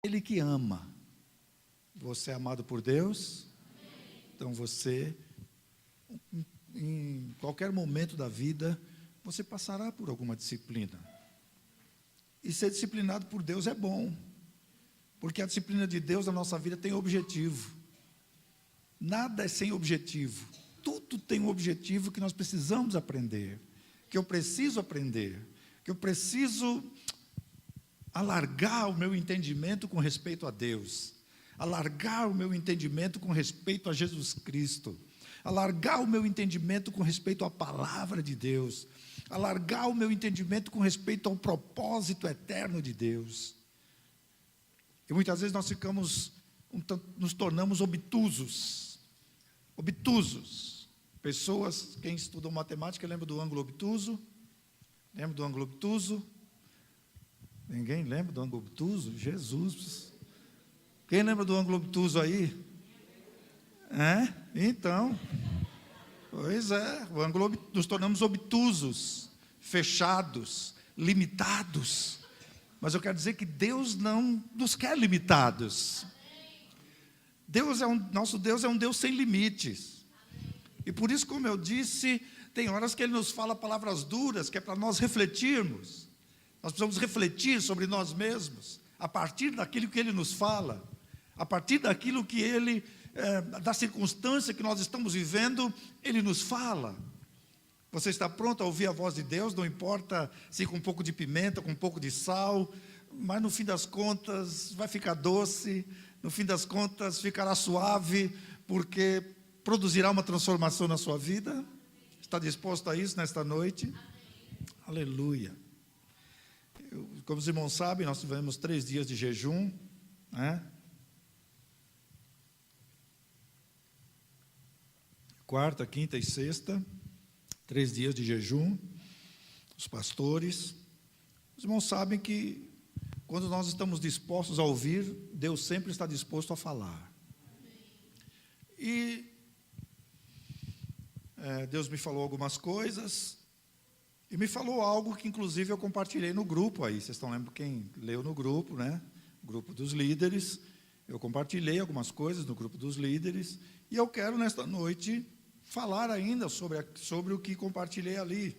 Ele que ama. Você é amado por Deus? Então você, em qualquer momento da vida, você passará por alguma disciplina. E ser disciplinado por Deus é bom, porque a disciplina de Deus na nossa vida tem objetivo. Nada é sem objetivo. Tudo tem um objetivo que nós precisamos aprender, que eu preciso aprender, que eu preciso alargar o meu entendimento com respeito a Deus, alargar o meu entendimento com respeito a Jesus Cristo, alargar o meu entendimento com respeito à palavra de Deus, alargar o meu entendimento com respeito ao propósito eterno de Deus. E muitas vezes nós nos tornamos obtusos. Pessoas, quem estudou matemática lembra do ângulo obtuso? Lembra do ângulo obtuso? Ninguém lembra do ângulo obtuso? Jesus! Quem lembra do ângulo obtuso aí? Então, pois é, nos tornamos obtusos, fechados, limitados. Mas eu quero dizer que Deus não nos quer limitados. Nosso Deus é um Deus sem limites. E por isso, como eu disse, tem horas que Ele nos fala palavras duras, que é para nós refletirmos. Nós precisamos refletir sobre nós mesmos, a partir daquilo que Ele nos fala, a partir daquilo que Ele, da circunstância que nós estamos vivendo, Ele nos fala. Você está pronto a ouvir a voz de Deus, não importa se com um pouco de pimenta, com um pouco de sal, mas no fim das contas vai ficar doce, no fim das contas ficará suave, porque produzirá uma transformação na sua vida. Está disposto a isso nesta noite? Amém. Aleluia. Como os irmãos sabem, nós tivemos 3 dias de jejum, né? Quarta, quinta e sexta, 3 dias de jejum. Os pastores, os irmãos sabem que quando nós estamos dispostos a ouvir, Deus sempre está disposto a falar. E Deus me falou algumas coisas, e me falou algo que inclusive eu compartilhei no grupo aí. Vocês estão lembrando quem leu no grupo, né? O grupo dos líderes. Eu compartilhei algumas coisas no grupo dos líderes, e eu quero nesta noite falar ainda sobre o que compartilhei ali,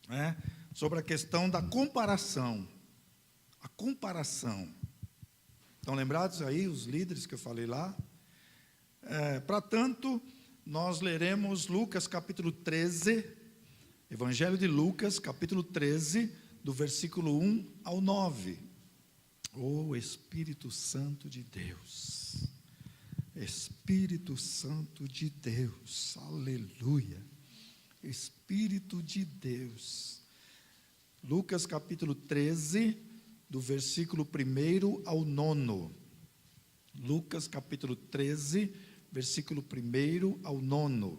né? Sobre a questão da comparação. A comparação. Estão lembrados aí os líderes que eu falei lá? Para tanto, nós leremos Lucas capítulo 13, Evangelho de Lucas capítulo 13, do versículo 1 ao 9. Oh Espírito Santo de Deus, Espírito Santo de Deus, aleluia, Espírito de Deus. Lucas capítulo 13, do versículo 1 ao 9. Lucas capítulo 13, versículo 1 ao 9.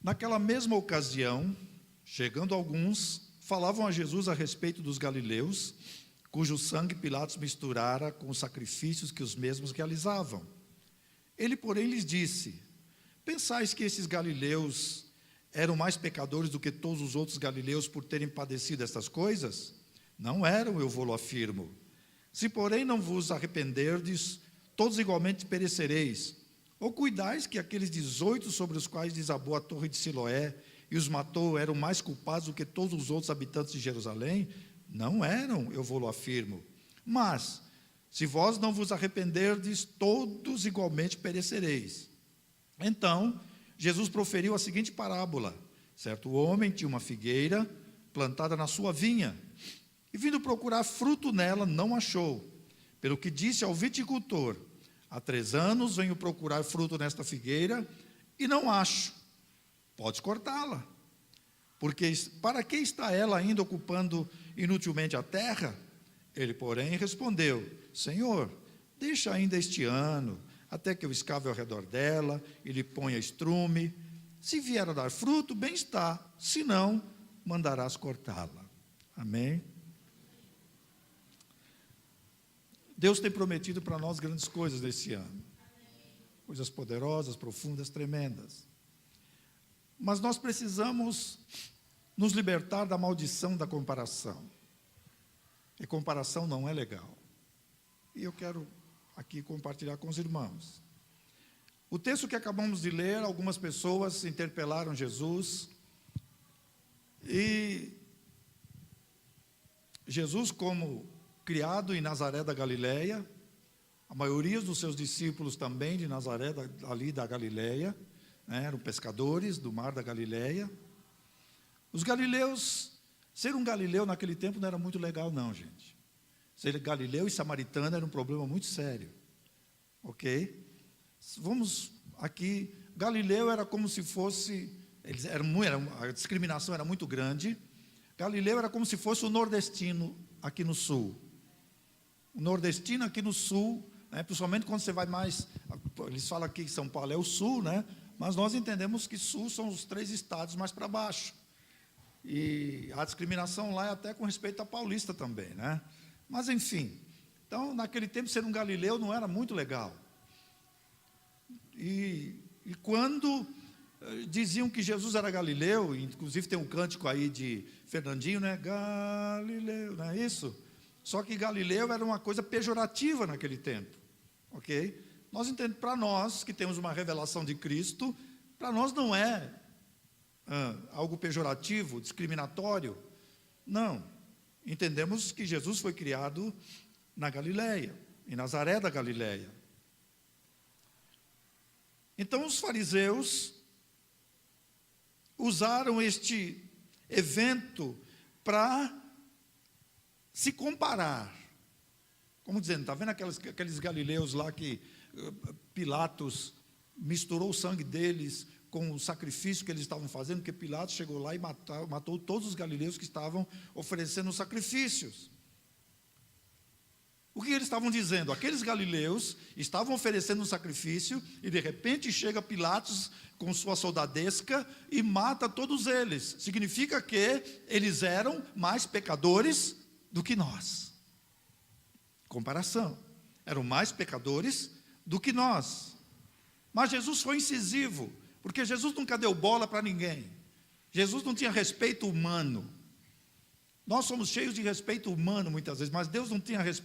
Naquela mesma ocasião, chegando alguns, falavam a Jesus a respeito dos galileus, cujo sangue Pilatos misturara com os sacrifícios que os mesmos realizavam. Ele, porém, lhes disse: pensais que esses galileus eram mais pecadores do que todos os outros galileus por terem padecido estas coisas? Não eram, eu vou-lo afirmo. Se, porém, não vos arrependerdes, todos igualmente perecereis. Ou cuidais que aqueles 18 sobre os quais desabou a torre de Siloé e os matou eram mais culpados do que todos os outros habitantes de Jerusalém? Não eram, eu vou-lo afirmo. Mas, se vós não vos arrependerdes, todos igualmente perecereis. Então, Jesus proferiu a seguinte parábola: certo homem tinha uma figueira plantada na sua vinha, e vindo procurar fruto nela, não achou. Pelo que disse ao viticultor: há 3 anos venho procurar fruto nesta figueira, e não acho. Podes cortá-la. Porque para que está ela ainda ocupando inutilmente a terra? Ele, porém, respondeu: Senhor, deixa ainda este ano, até que eu escave ao redor dela e lhe ponha estrume. Se vier a dar fruto, bem está, se não, mandarás cortá-la. Amém? Deus tem prometido para nós grandes coisas nesse ano. Coisas poderosas, profundas, tremendas. Mas nós precisamos nos libertar da maldição da comparação. porque comparação não é legal. E eu quero aqui compartilhar com os irmãos. O texto que acabamos de ler, algumas pessoas interpelaram Jesus, e Jesus, como criado em Nazaré da Galileia, a maioria dos seus discípulos também de Nazaré, ali da Galileia, né, eram pescadores do mar da Galileia. Os galileus, ser um galileu naquele tempo não era muito legal não, gente. Ser galileu e samaritano era um problema muito sério, ok? Vamos aqui, Galileu era como se fosse, a discriminação era muito grande. Galileu era como se fosse o nordestino aqui no sul. O nordestino aqui no sul, né, principalmente quando você vai mais, eles falam aqui que São Paulo é o sul, né, mas nós entendemos que sul são os 3 estados mais para baixo. E a discriminação lá é até com respeito à paulista também, né? Mas enfim, então naquele tempo ser um galileu não era muito legal. E quando diziam que Jesus era galileu, inclusive tem um cântico aí de Fernandinho, né? Galileu, não é isso? Só que Galileu era uma coisa pejorativa naquele tempo, ok? Nós entendemos, para nós que temos uma revelação de Cristo, para nós não é algo pejorativo, discriminatório, não. Entendemos que Jesus foi criado na Galileia, em Nazaré da Galileia. Então os fariseus usaram este evento para se comparar. Como dizendo, está vendo aqueles galileus lá que Pilatos misturou o sangue deles com o sacrifício que eles estavam fazendo, porque Pilatos chegou lá e matou todos os galileus que estavam oferecendo sacrifícios. O que eles estavam dizendo? Aqueles galileus estavam oferecendo um sacrifício e de repente chega Pilatos com sua soldadesca e mata todos eles. Significa que eles eram mais pecadores do que nós. Comparação. Eram mais pecadores do que nós. Mas Jesus foi incisivo, porque Jesus nunca deu bola para ninguém. Jesus não tinha respeito humano. Nós somos cheios de respeito humano muitas vezes, mas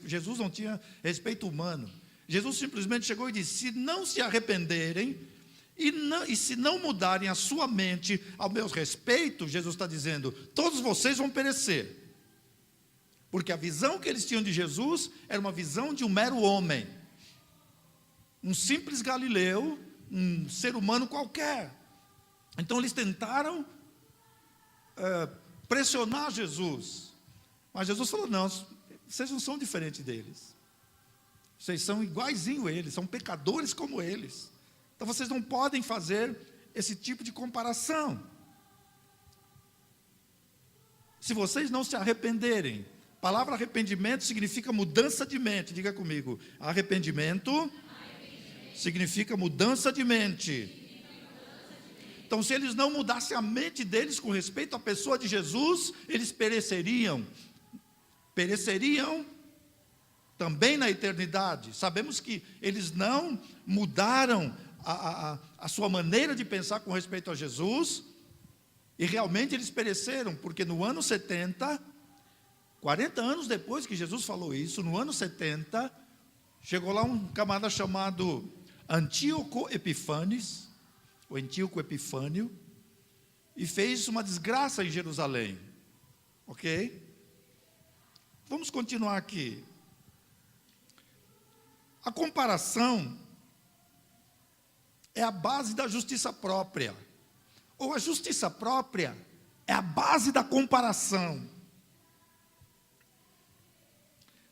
Jesus não tinha respeito humano. Jesus simplesmente chegou e disse: se não se arrependerem e se não mudarem a sua mente ao meu respeito, Jesus está dizendo, todos vocês vão perecer. Porque a visão que eles tinham de Jesus era uma visão de um mero homem, um simples galileu, um ser humano qualquer. Então eles tentaram pressionar Jesus, mas Jesus falou: não, vocês não são diferentes deles, vocês são iguaizinho a eles, são pecadores como eles, então vocês não podem fazer esse tipo de comparação. Se vocês não se arrependerem, a palavra arrependimento significa mudança de mente, diga comigo, arrependimento significa mudança de mente. Então, se eles não mudassem a mente deles com respeito à pessoa de Jesus, eles pereceriam também na eternidade. Sabemos que eles não mudaram a sua maneira de pensar com respeito a Jesus, e realmente eles pereceram, porque no ano 70, 40 anos depois que Jesus falou isso, no ano 70, chegou lá um camarada chamado Antíoco Epifanes, o Antíoco Epifânio, e fez uma desgraça em Jerusalém, ok? Vamos continuar aqui. A comparação é a base da justiça própria, ou a justiça própria é a base da comparação.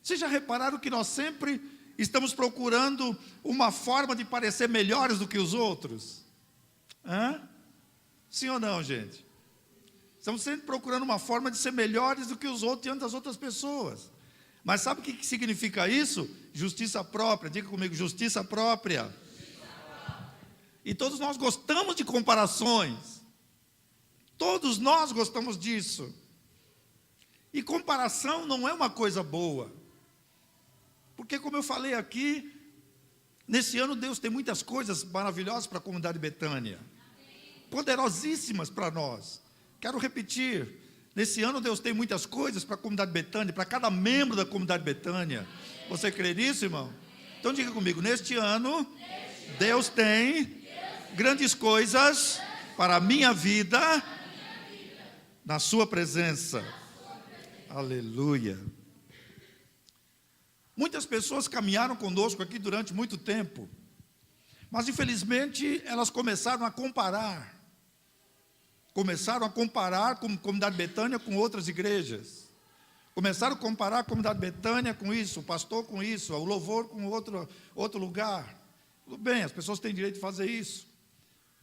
Vocês já repararam que nós sempre estamos procurando uma forma de parecer melhores do que os outros? Sim ou não, gente? Estamos sempre procurando uma forma de ser melhores do que os outros diante das outras pessoas. Mas sabe o que significa isso? Justiça própria. Diga comigo, justiça própria. Justiça própria. E todos nós gostamos de comparações. Todos nós gostamos disso. E comparação não é uma coisa boa. Porque, como eu falei aqui, nesse ano Deus tem muitas coisas maravilhosas para a comunidade Betânia. Poderosíssimas para nós. Quero repetir, Nesse ano Deus tem muitas coisas para a comunidade Betânia, para cada membro da comunidade Betânia. Você crê nisso, irmão? Então diga comigo, neste ano, Deus tem grandes coisas para a minha vida, na sua presença. Aleluia. Muitas pessoas caminharam conosco aqui durante muito tempo, mas infelizmente elas começaram a comparar com a comunidade Betânia com outras igrejas. Começaram a comparar a comunidade Betânia com isso, o pastor com isso, o louvor com outro lugar. Tudo bem, as pessoas têm direito de fazer isso.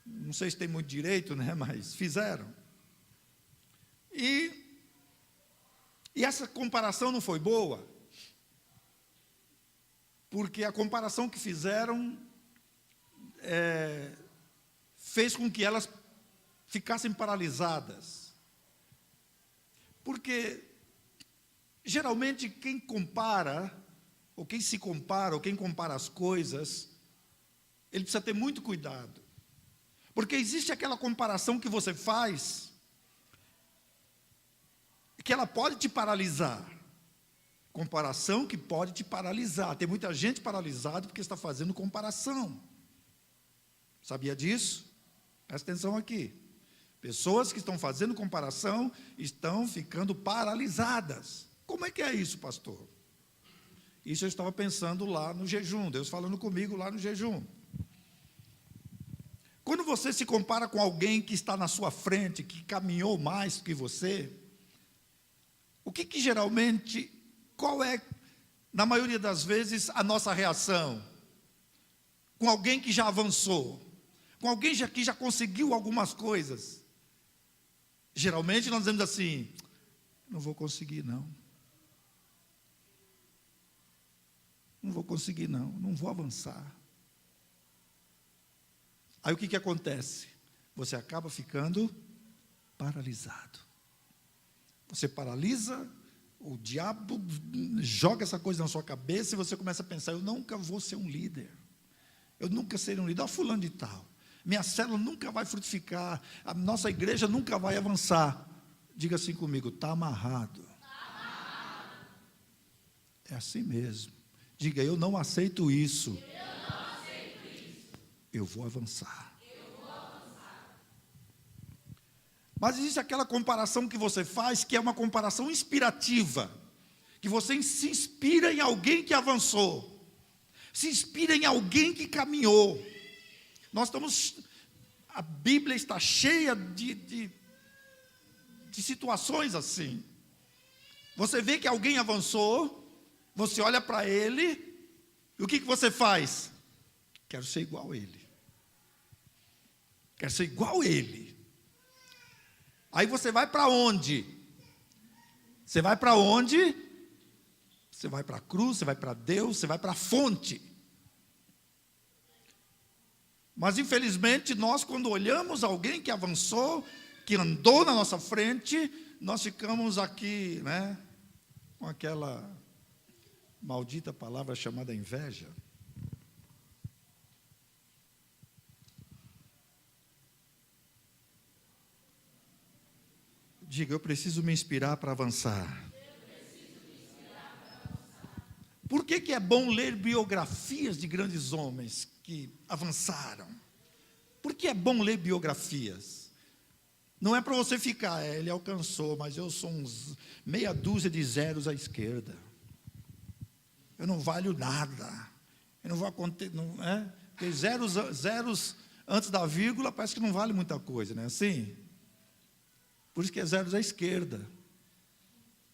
Não sei se tem muito direito, né? Mas fizeram. E essa comparação não foi boa, porque a comparação que fizeram fez com que elas ficassem paralisadas. Porque geralmente quem compara, ou quem se compara, ou quem compara as coisas, ele precisa ter muito cuidado. Porque existe aquela comparação que você faz, que ela pode te paralisar. Comparação que pode te paralisar. Tem muita gente paralisada porque está fazendo comparação. Sabia disso? Presta atenção aqui. Pessoas que estão fazendo comparação estão ficando paralisadas. Como é que é isso, pastor? Isso eu estava pensando lá no jejum, Deus falando comigo lá no jejum. Quando você se compara com alguém que está na sua frente, que caminhou mais que você, o que geralmente, qual é, na maioria das vezes, a nossa reação? Com alguém que já avançou, com alguém que já conseguiu algumas coisas. Geralmente nós dizemos assim, não vou conseguir não. Não vou conseguir não vou avançar. Aí o que acontece? Você acaba ficando paralisado. Você paralisa, o diabo joga essa coisa na sua cabeça e você começa a pensar, eu nunca vou ser um líder. Eu nunca serei um líder. Olha fulano de tal. Minha célula nunca vai frutificar. A nossa igreja nunca vai avançar. Diga assim comigo, está amarrado. É assim mesmo. Diga, eu não aceito isso. Eu vou avançar. Mas existe aquela comparação que você faz, que é uma comparação inspirativa, que você se inspira em alguém que avançou, se inspira em alguém que caminhou. A Bíblia está cheia de situações assim. Você vê que alguém avançou, você olha para ele, e o que você faz? Quero ser igual a ele. Quero ser igual a ele. Aí você vai para onde? Você vai para onde? Você vai para a cruz, você vai para Deus, você vai para a fonte. Mas infelizmente nós, quando olhamos alguém que avançou, que andou na nossa frente, nós ficamos aqui, né, com aquela maldita palavra chamada inveja. Diga, eu preciso me inspirar para avançar. Por que é bom ler biografias de grandes homens que avançaram? Por que é bom ler biografias? Não é para você ficar, ele alcançou, mas eu sou uns meia dúzia de zeros à esquerda. Eu não valho nada. Eu não vou acontecer, não é? Porque zeros antes da vírgula parece que não vale muita coisa, não é assim? Por isso que é zeros à esquerda.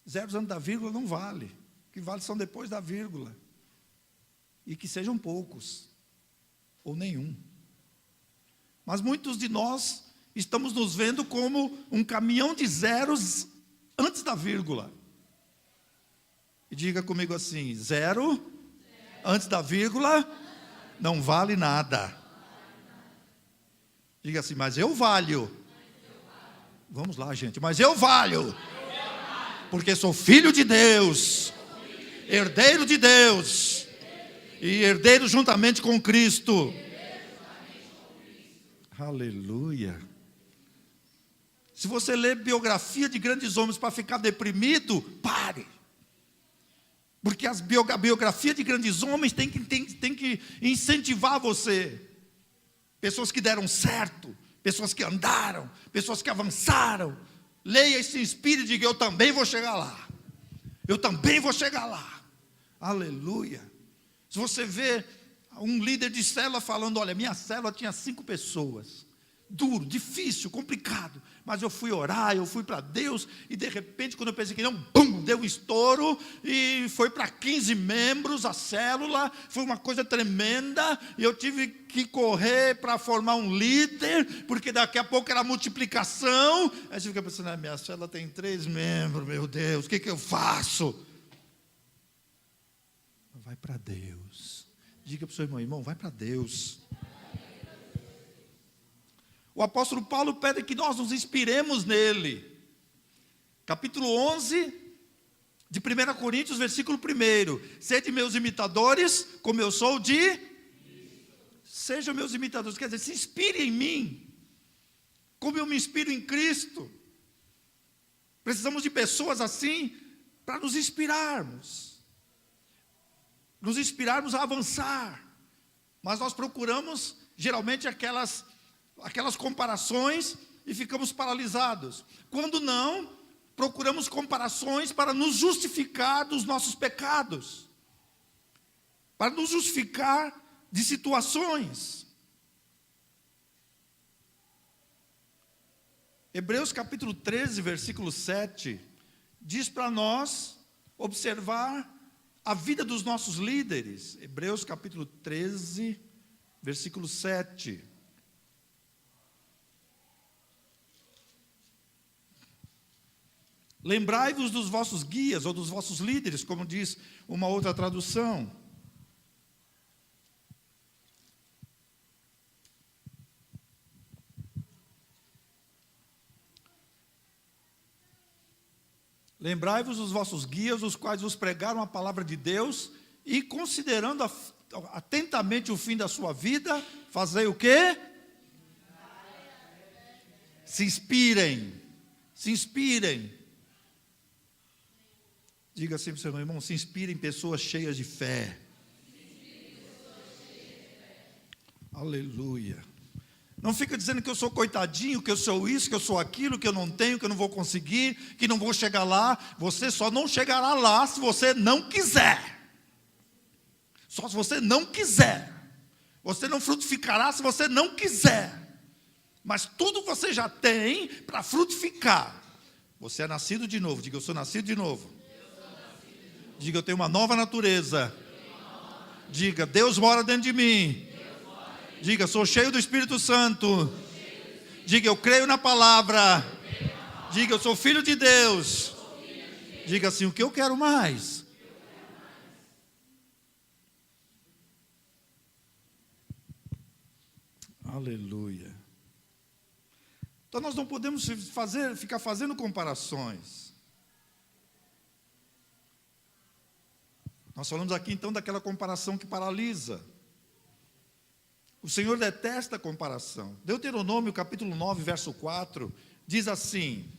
Zeros antes da vírgula não vale. O que vale são depois da vírgula. E que sejam poucos. Ou nenhum. Mas muitos de nós estamos nos vendo como um caminhão de zeros antes da vírgula. E diga comigo assim, zero antes da vírgula não vale nada. Diga assim, mas eu valho. Vamos lá, gente, mas eu valho, porque sou filho de Deus, herdeiro de Deus, e herdeiro juntamente com Cristo. Aleluia. Se você lê biografia de grandes homens para ficar deprimido, pare. Porque a biografia de grandes homens tem que incentivar você. Pessoas que deram certo, pessoas que andaram, pessoas que avançaram. Leia e se inspire e diga: eu também vou chegar lá. Eu também vou chegar lá. Aleluia. Se você vê um líder de célula falando: olha, minha célula tinha 5 pessoas. Duro, difícil, complicado. Mas eu fui orar, eu fui para Deus. E de repente, quando eu pensei que não, bum, deu um estouro. E foi para 15 membros a célula. Foi uma coisa tremenda. E eu tive que correr para formar um líder. Porque daqui a pouco era multiplicação. Aí você fica pensando: minha célula tem 3 membros, meu Deus, o que eu faço? Vai para Deus. Diga para o seu irmão: vai para Deus. O apóstolo Paulo pede que nós nos inspiremos nele. Capítulo 11 de 1 Coríntios, versículo 1. Sede meus imitadores, como eu sou de... Sejam meus imitadores, quer dizer, se inspire em mim, como eu me inspiro em Cristo. Precisamos de pessoas assim, para nos inspirarmos a avançar. Mas nós procuramos, geralmente, aquelas comparações e ficamos paralisados. Quando não, procuramos comparações para nos justificar dos nossos pecados, para nos justificar de situações. Hebreus capítulo 13, versículo 7, diz para nós observar a vida dos nossos líderes. Hebreus capítulo 13, versículo 7. Lembrai-vos dos vossos guias ou dos vossos líderes, como diz uma outra tradução. Lembrai-vos dos vossos guias, os quais vos pregaram a palavra de Deus, e considerando atentamente o fim da sua vida, fazei o quê? Se inspirem. Se inspirem. Diga assim para o seu irmão: se inspire em pessoas cheias de fé. Aleluia. Não fica dizendo que eu sou coitadinho, que eu sou isso, que eu sou aquilo, que eu não tenho, que eu não vou conseguir, que não vou chegar lá. Você só não chegará lá se você não quiser. Só se você não quiser. Você não frutificará se você não quiser. Mas tudo você já tem para frutificar. Você é nascido de novo. Diga: eu sou nascido de novo. Diga: eu tenho uma nova natureza. Diga: Deus mora dentro de mim. Diga: sou cheio do Espírito Santo. Diga: eu creio na palavra. Diga: eu sou filho de Deus. Diga assim: o que eu quero mais? Aleluia. Então nós não podemos ficar fazendo comparações. Nós falamos aqui então daquela comparação que paralisa. O Senhor detesta a comparação. Deuteronômio capítulo 9, verso 4, diz assim,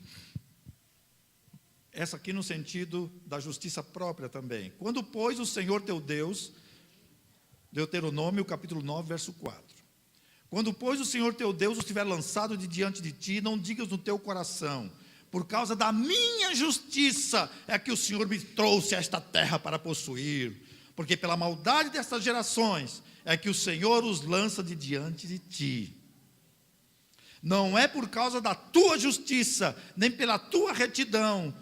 essa aqui no sentido da justiça própria também. Quando, pois, o Senhor teu Deus, Deuteronômio capítulo 9, verso 4. Quando, pois, o Senhor teu Deus os tiver lançado de diante de ti, não digas no teu coração: por causa da minha justiça é que o Senhor me trouxe a esta terra para possuir, porque pela maldade destas gerações é que o Senhor os lança de diante de ti. Não é por causa da tua justiça, nem pela tua retidão,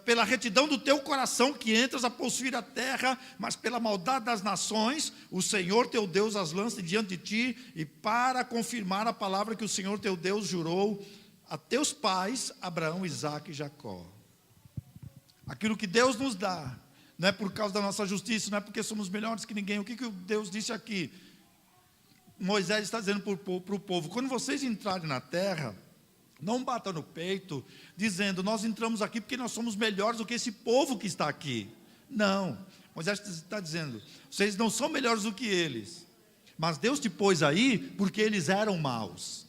pela retidão do teu coração que entras a possuir a terra, mas pela maldade das nações, o Senhor teu Deus as lança diante de ti, e para confirmar a palavra que o Senhor teu Deus jurou a teus pais, Abraão, Isaque e Jacó. Aquilo que Deus nos dá, não é por causa da nossa justiça, não é porque somos melhores que ninguém. O que Deus disse aqui? Moisés está dizendo para o povo: quando vocês entrarem na terra, não batam no peito, dizendo: nós entramos aqui porque nós somos melhores do que esse povo que está aqui. Não, Moisés está dizendo: vocês não são melhores do que eles, mas Deus te pôs aí porque eles eram maus.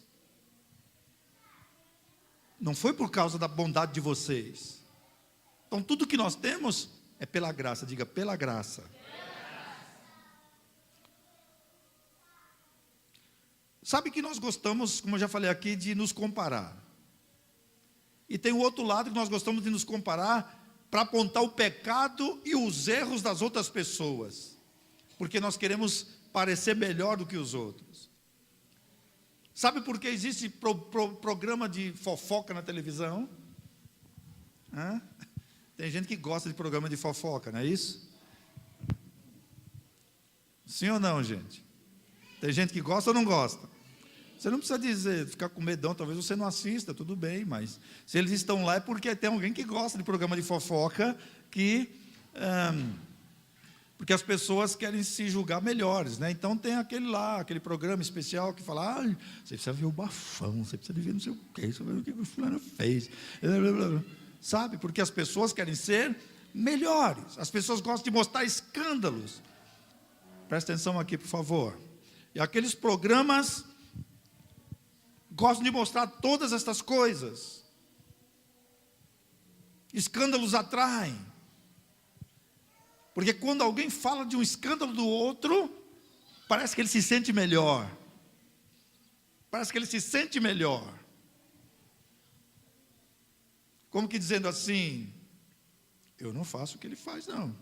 Não foi por causa da bondade de vocês. Então, tudo que nós temos é pela graça. Diga, pela graça. Sabe que nós gostamos, como eu já falei aqui, de nos comparar. E tem o outro lado que nós gostamos de nos comparar para apontar o pecado e os erros das outras pessoas. Porque nós queremos parecer melhor do que os outros. Sabe por que existe programa de fofoca na televisão? Tem gente que gosta de programa de fofoca, não é isso? Sim ou não, gente? Tem gente que gosta ou não gosta? Você não precisa dizer, ficar com medão, talvez você não assista, tudo bem, mas se eles estão lá é porque tem alguém que gosta de programa de fofoca, porque as pessoas querem se julgar melhores, né? Então tem aquele programa especial que fala, você precisa ver o bafão, você precisa ver não sei o quê, você precisa ver o que o fulano fez, sabe? Porque as pessoas querem ser melhores, as pessoas gostam de mostrar escândalos. Presta atenção aqui, por favor. E aqueles programas gostam de mostrar todas estas coisas. Escândalos atraem. Porque quando alguém fala de um escândalo do outro, parece que ele se sente melhor. Parece que ele se sente melhor. Como que dizendo assim, eu não faço o que ele faz, não.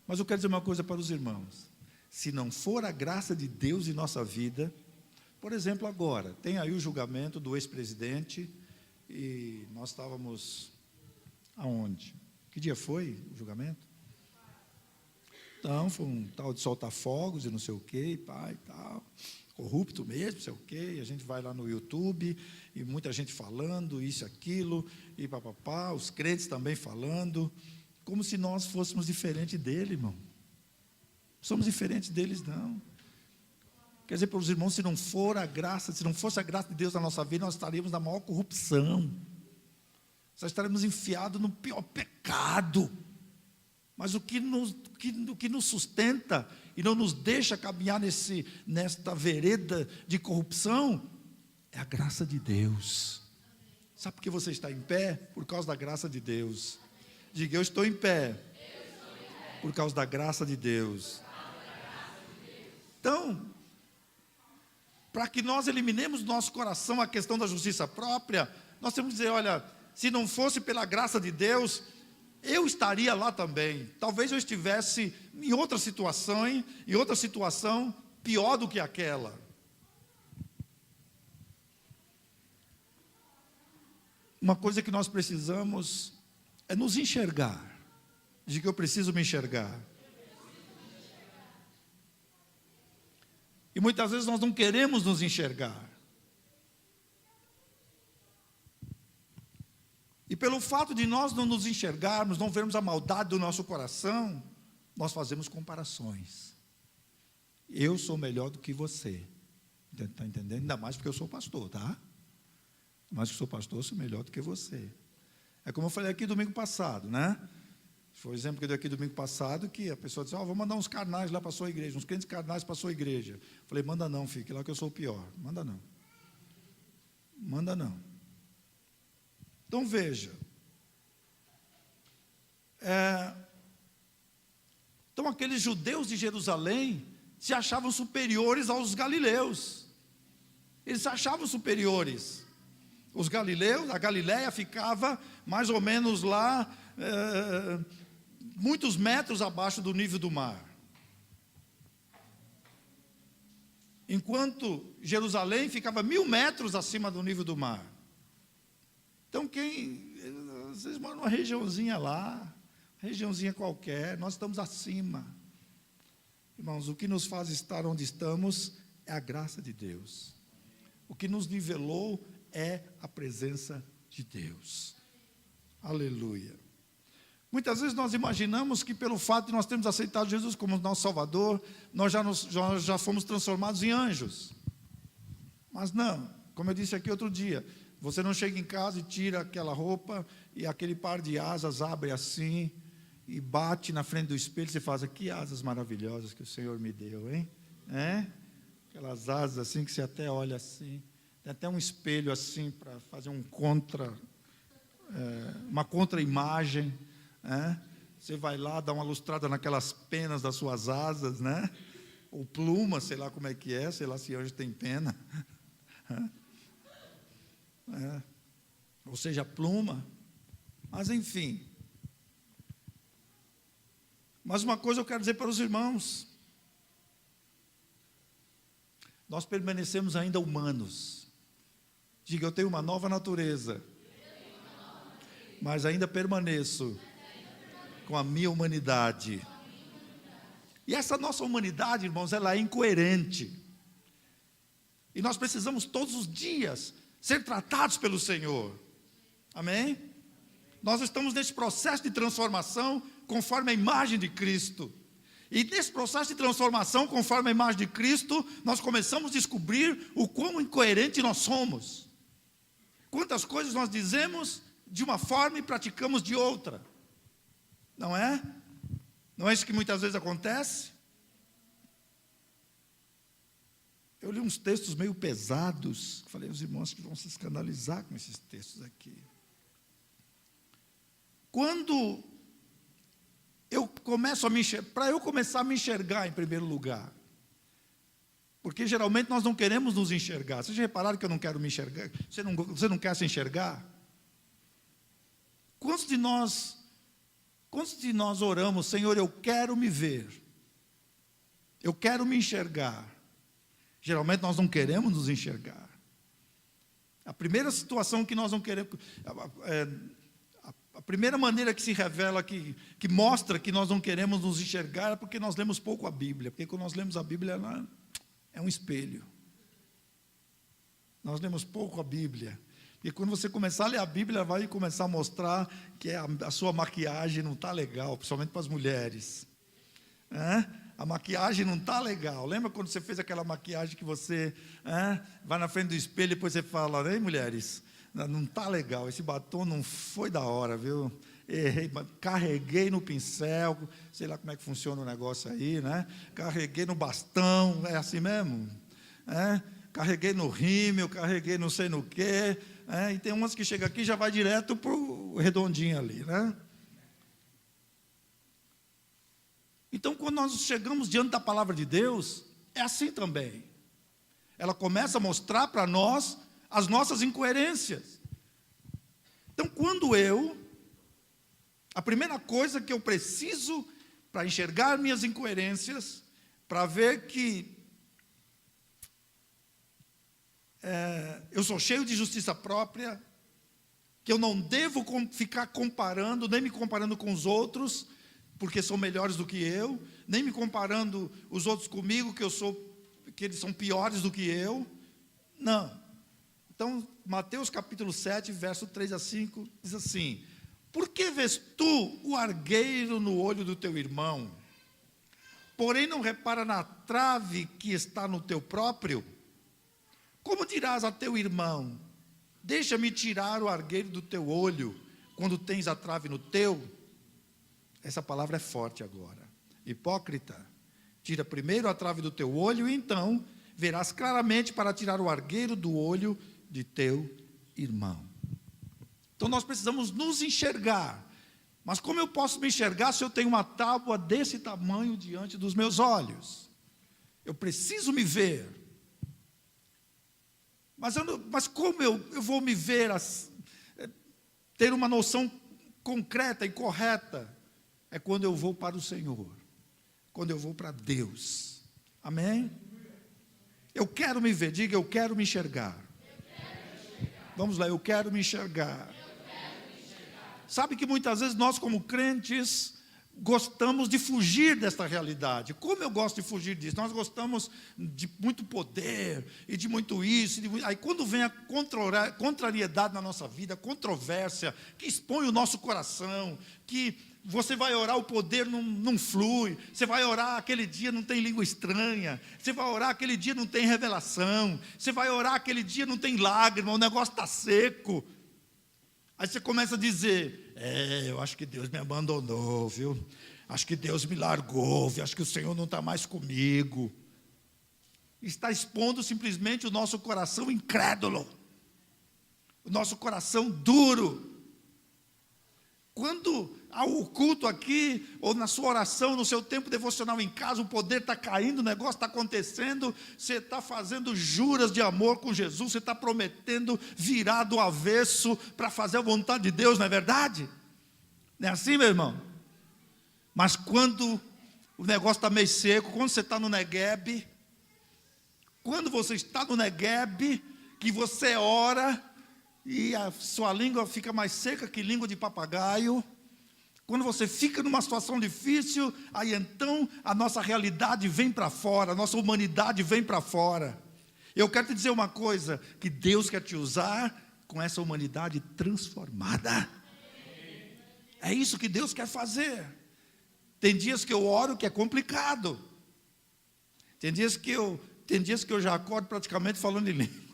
Mas eu quero dizer uma coisa para os irmãos. Se não for a graça de Deus em nossa vida, por exemplo, agora, tem aí o julgamento do ex-presidente, e nós estávamos aonde? Que dia foi o julgamento? Então, foi um tal de soltar fogos e não sei o quê, e tal, corrupto mesmo, não sei o quê, e a gente vai lá no YouTube, e muita gente falando isso, aquilo, e papapá, os crentes também falando, como se nós fôssemos diferentes dele, irmão. Somos diferentes deles, não. Quer dizer, para os irmãos, se não fosse a graça de Deus na nossa vida, nós estaríamos na maior corrupção. Nós estaremos enfiados no pior pecado. Mas o que nos sustenta e não nos deixa caminhar nesta vereda de corrupção é a graça de Deus. Sabe por que você está em pé? Por causa da graça de Deus. Diga, eu estou em pé. Por causa da graça de Deus. Então, para que nós eliminemos do nosso coração a questão da justiça própria, nós temos que dizer, olha, se não fosse pela graça de Deus, eu estaria lá também. Talvez eu estivesse em outra situação pior do que aquela. Uma coisa que nós precisamos é nos enxergar. Diga que eu preciso me enxergar. E muitas vezes nós não queremos nos enxergar. E pelo fato de nós não nos enxergarmos, não vermos a maldade do nosso coração, nós fazemos comparações. Eu sou melhor do que você. Está entendendo? Ainda mais porque eu sou pastor, tá? Mas que eu sou pastor, eu sou melhor do que você. É como eu falei aqui domingo passado, né? Foi o exemplo que eu dei aqui domingo passado, que a pessoa disse, vou mandar uns carnais lá para a sua igreja, uns crentes carnais para a sua igreja. Falei, manda não, filho, que lá que eu sou o pior. Manda não. Manda não. Então veja. Então aqueles judeus de Jerusalém se achavam superiores aos galileus. Eles se achavam superiores. Os galileus, a Galileia ficava mais ou menos lá, muitos metros abaixo do nível do mar. Enquanto Jerusalém ficava 1000 metros acima do nível do mar. Então vocês moram numa regiãozinha lá, regiãozinha qualquer, nós estamos acima. Irmãos, o que nos faz estar onde estamos é a graça de Deus. O que nos nivelou é a presença de Deus. Aleluia. Muitas vezes nós imaginamos que pelo fato de nós termos aceitado Jesus como nosso Salvador, nós já fomos transformados em anjos. Mas não, como eu disse aqui outro dia, você não chega em casa e tira aquela roupa e aquele par de asas abre assim e bate na frente do espelho e você faz, que asas maravilhosas que o Senhor me deu, hein? Aquelas asas assim que você até olha assim, Tem até um espelho assim para fazer uma contra-imagem, né? Você vai lá, dá uma lustrada naquelas penas das suas asas, né? Ou pluma, sei lá como é que é, sei lá se anjo tem pena. Ou seja, pluma. Mas enfim. Mas uma coisa eu quero dizer para os irmãos. Nós permanecemos ainda humanos. Diga, eu tenho uma nova natureza. Mas ainda permaneço com a minha humanidade. E essa nossa humanidade, irmãos, ela é incoerente. E nós precisamos todos os dias ser tratados pelo Senhor. Amém? Nós estamos nesse processo de transformação conforme a imagem de Cristo. E nesse processo de transformação conforme a imagem de Cristo, nós começamos a descobrir o quão incoerente nós somos. Quantas coisas nós dizemos de uma forma e praticamos de outra. Não é? Não é isso que muitas vezes acontece? Eu li uns textos meio pesados. Falei aos irmãos que vão se escandalizar com esses textos aqui. Quando eu começo a me enxergar, para eu começar a me enxergar em primeiro lugar, porque geralmente nós não queremos nos enxergar. Vocês já repararam que eu não quero me enxergar? Você não quer se enxergar? Quantos de nós oramos, Senhor, eu quero me ver, eu quero me enxergar? Geralmente nós não queremos nos enxergar. A primeira situação que nós não queremos, a primeira maneira que se revela, que mostra que nós não queremos nos enxergar, é porque nós lemos pouco a Bíblia. Porque quando nós lemos a Bíblia, ela é um espelho. Nós lemos pouco a Bíblia. E quando você começar a ler a Bíblia, vai começar a mostrar que a sua maquiagem não está legal, principalmente para as mulheres. A maquiagem não está legal. Lembra quando você fez aquela maquiagem que você vai na frente do espelho e depois você fala, ei, mulheres, não está legal, esse batom não foi da hora, viu? Errei, carreguei no pincel, sei lá como é que funciona o negócio aí, né? Carreguei no bastão, é assim mesmo? Carreguei no rímel, carreguei não sei no quê. E tem umas que chegam aqui e já vai direto para o redondinho ali, né? Então, quando nós chegamos diante da palavra de Deus, é assim também. Ela começa a mostrar para nós as nossas incoerências. Então, a primeira coisa que eu preciso para enxergar minhas incoerências, para ver que eu sou cheio de justiça própria, que eu não devo ficar comparando, nem me comparando com os outros, porque são melhores do que eu, nem me comparando os outros comigo, que eles são piores do que eu. Não. Então, Mateus capítulo 7, verso 3 a 5, diz assim: por que vês tu o argueiro no olho do teu irmão, porém não repara na trave que está no teu próprio? Como dirás a teu irmão, deixa-me tirar o argueiro do teu olho, quando tens a trave no teu? Essa palavra é forte agora. Hipócrita, tira primeiro a trave do teu olho, e então verás claramente para tirar o argueiro do olho de teu irmão. Então nós precisamos nos enxergar. Mas como eu posso me enxergar se eu tenho uma tábua desse tamanho diante dos meus olhos? Eu preciso me ver. Mas como eu vou me ver, ter uma noção concreta e correta? É quando eu vou para o Senhor, quando eu vou para Deus. Amém? Eu quero me ver, diga, eu quero me enxergar. Vamos lá, eu quero me enxergar. Sabe que muitas vezes nós, como crentes, gostamos de fugir desta realidade. Como eu gosto de fugir disso? Nós gostamos de muito poder e de muito isso. Aí quando vem a contrariedade na nossa vida, a controvérsia, que expõe o nosso coração, que você vai orar, o poder não flui. Você vai orar, aquele dia não tem língua estranha. Você vai orar, aquele dia não tem revelação. Você vai orar, aquele dia não tem lágrima, o negócio está seco. Aí você começa a dizer, eu acho que Deus me abandonou, viu? Acho que Deus me largou, viu? Acho que o Senhor não está mais comigo. está expondo simplesmente o nosso coração incrédulo, o nosso coração duro. Quando o culto aqui, ou na sua oração, no seu tempo devocional em casa, o poder está caindo, o negócio está acontecendo, você está fazendo juras de amor com Jesus, você está prometendo virar do avesso para fazer a vontade de Deus, não é verdade? Não é assim, meu irmão? Mas quando o negócio está meio seco, quando você está no Negueb, quando você está no Negueb, que você ora, e a sua língua fica mais seca que língua de papagaio, quando você fica numa situação difícil, aí então a nossa realidade vem para fora, a nossa humanidade vem para fora. Eu quero te dizer uma coisa, que Deus quer te usar com essa humanidade transformada. É isso que Deus quer fazer. Tem dias que eu oro que é complicado. Tem dias que eu já acordo praticamente falando em língua.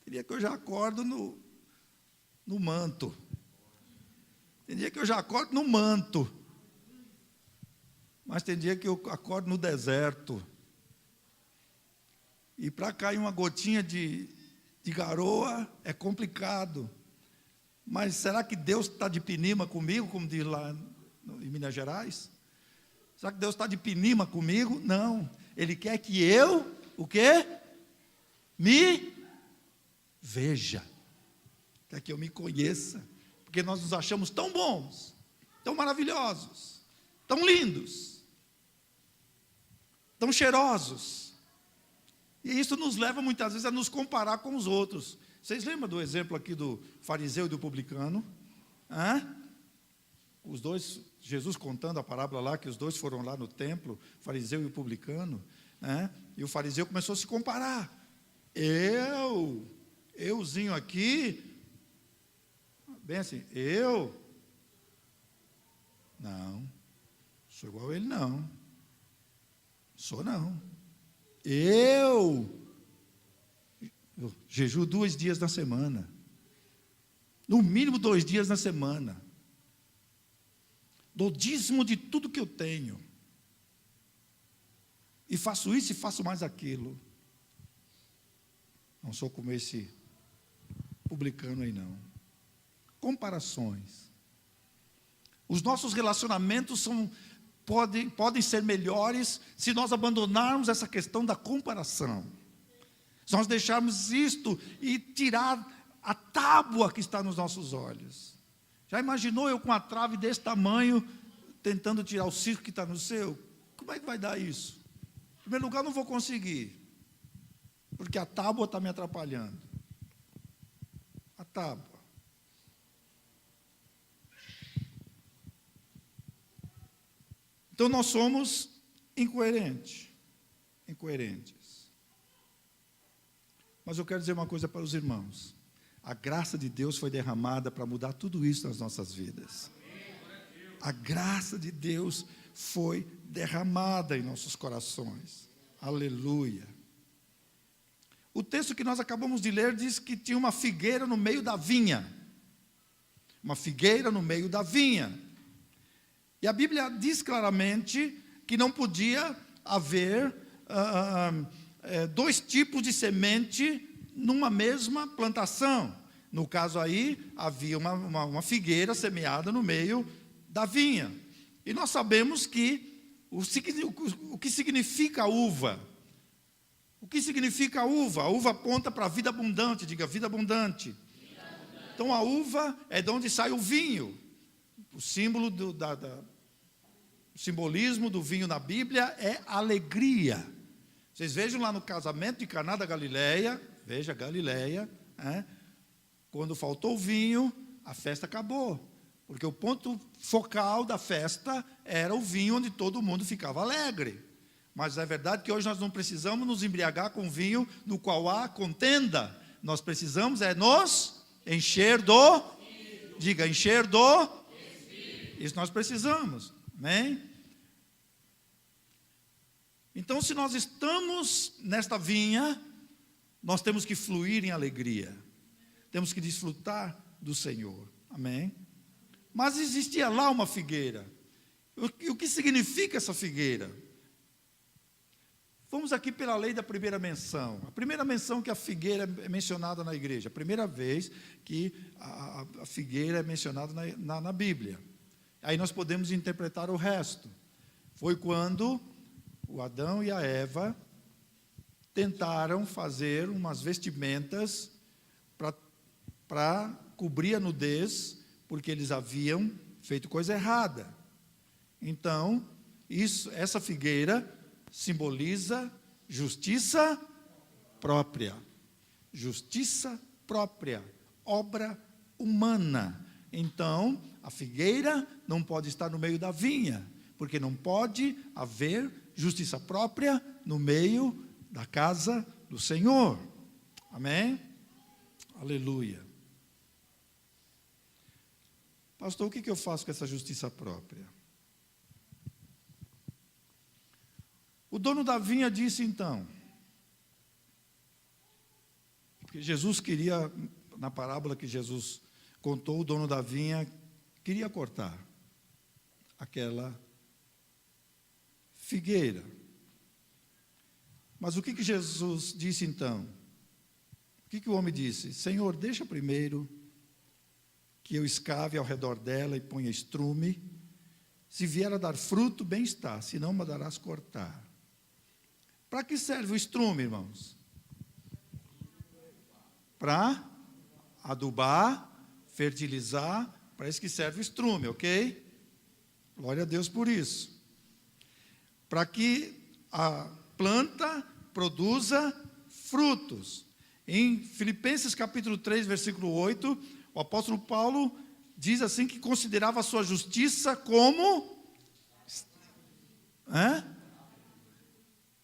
Tem dia que eu já acordo no manto. Tem dia que eu já acordo no manto. Mas tem dia que eu acordo no deserto. E para cair uma gotinha de garoa é complicado. Mas será que Deus está de pinima comigo, como diz lá em Minas Gerais? Será que Deus está de pinima comigo? Não. Ele quer que eu, o quê? Me veja. Quer que eu me conheça. Porque nós nos achamos tão bons, tão maravilhosos, tão lindos, tão cheirosos. E isso nos leva muitas vezes a nos comparar com os outros. Vocês lembram do exemplo aqui do fariseu e do publicano? Os dois, Jesus contando a parábola lá, que os dois foram lá no templo, o fariseu e o publicano, e o fariseu começou a se comparar. Euzinho aqui, bem assim, não, sou igual a ele não, sou não, eu jejuo 2 dias na semana, no mínimo 2 dias na semana, dou dízimo de tudo que eu tenho, e faço isso e faço mais aquilo. Não sou como esse publicano aí não. Comparações. Os nossos relacionamentos podem ser melhores se nós abandonarmos essa questão da comparação. Se nós deixarmos isto e tirar a tábua que está nos nossos olhos. Já imaginou eu com uma trave desse tamanho, tentando tirar o cisco que está no seu? Como é que vai dar isso? Em primeiro lugar, não vou conseguir, porque a tábua está me atrapalhando. A tábua. Então nós somos incoerentes. Mas eu quero dizer uma coisa para os irmãos. A graça de Deus foi derramada para mudar tudo isso nas nossas vidas. A graça de Deus foi derramada em nossos corações. Aleluia. O texto que nós acabamos de ler diz que tinha uma figueira no meio da vinha. Uma figueira no meio da vinha. E a Bíblia diz claramente que não podia haver 2 tipos de semente numa mesma plantação. No caso aí, havia uma figueira semeada no meio da vinha. E nós sabemos que o que significa uva. O que significa a uva? A uva aponta para a vida abundante, diga vida abundante. Então a uva é de onde sai o vinho. O símbolo o simbolismo do vinho na Bíblia é alegria. Vocês vejam lá no casamento de Caná da Galileia, veja Galileia, quando faltou o vinho, a festa acabou. Porque o ponto focal da festa era o vinho onde todo mundo ficava alegre. Mas é verdade que hoje nós não precisamos nos embriagar com vinho no qual há contenda. Nós precisamos nos encher do... Diga, encher do... Isso nós precisamos. Amém? Então, se nós estamos nesta vinha, nós temos que fluir em alegria. Temos que desfrutar do Senhor. Amém? Mas existia lá uma figueira. O que significa essa figueira? Vamos aqui pela lei da primeira menção. A primeira menção que a figueira é mencionada na igreja. A primeira vez que a figueira é mencionada na Bíblia. Aí nós podemos interpretar o resto. Foi quando o Adão e a Eva tentaram fazer umas vestimentas para cobrir a nudez, porque eles haviam feito coisa errada. Então, essa figueira simboliza justiça própria. Justiça própria, obra humana. Então, a figueira não pode estar no meio da vinha, porque não pode haver justiça própria no meio da casa do Senhor. Amém? Aleluia. Pastor, o que eu faço com essa justiça própria? O dono da vinha disse então, porque Jesus queria, na parábola que Jesus contou, o dono da vinha queria cortar aquela figueira. Mas o que Jesus disse então? O que o homem disse? Senhor, deixa primeiro que eu escave ao redor dela e ponha estrume. Se vier a dar fruto, bem está, se não, mandarás cortar. Para que serve o estrume, irmãos? Para adubar, fertilizar, para isso que serve o estrume, ok? Glória a Deus por isso. Para que a planta produza frutos. Em Filipenses capítulo 3, versículo 8, o apóstolo Paulo diz assim que considerava a sua justiça como...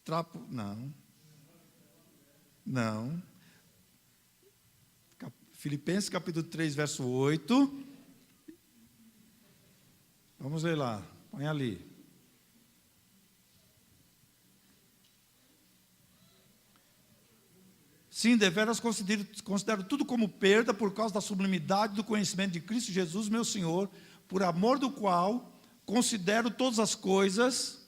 Trapo, não. Filipenses capítulo 3, verso 8. Vamos ler lá, põe ali. Sim, deveras considero tudo como perda por causa da sublimidade do conhecimento de Cristo Jesus, meu Senhor, por amor do qual considero todas as coisas,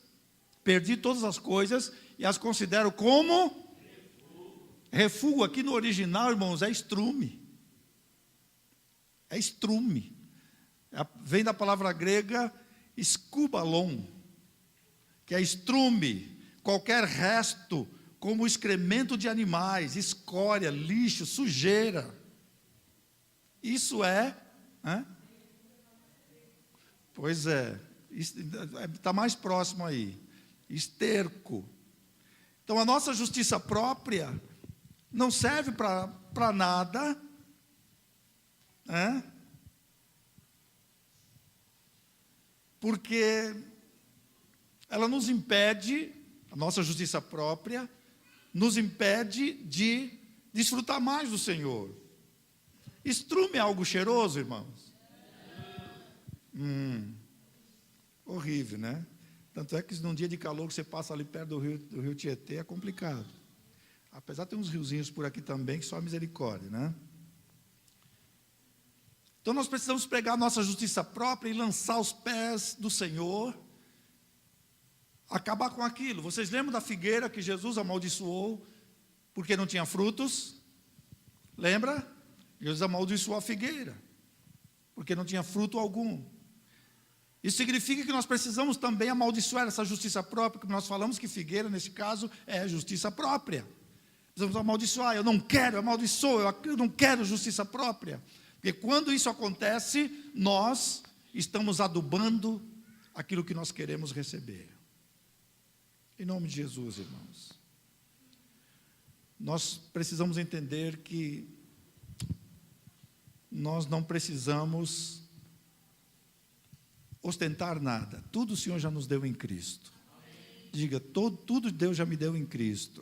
perdi todas as coisas e as considero como refúgio. Aqui no original, irmãos, é estrume. É estrume. Vem da palavra grega eskubalon, que é estrume, qualquer resto, como excremento de animais, escória, lixo, sujeira. Isso pois é, está mais próximo aí, esterco. Então a nossa justiça própria não serve para nada, porque ela nos impede, a nossa justiça própria, nos impede de desfrutar mais do Senhor. Estrume é algo cheiroso, irmãos? Horrível, né? Tanto é que num dia de calor que você passa ali perto do rio Tietê, é complicado. Apesar de ter uns riozinhos por aqui também, que só a misericórdia, né? Então nós precisamos pegar a nossa justiça própria e lançar aos pés do Senhor, acabar com aquilo. Vocês lembram da figueira que Jesus amaldiçoou porque não tinha frutos? Lembra? Jesus amaldiçoou a figueira porque não tinha fruto algum. Isso significa que nós precisamos também amaldiçoar essa justiça própria, porque nós falamos que figueira, nesse caso, é justiça própria. Precisamos amaldiçoar. Eu não quero, eu amaldiçoo, eu não quero justiça própria. Porque quando isso acontece, nós estamos adubando aquilo que nós queremos receber. Em nome de Jesus, irmãos. Nós precisamos entender que nós não precisamos ostentar nada. Tudo o Senhor já nos deu em Cristo. Diga, tudo Deus já me deu em Cristo.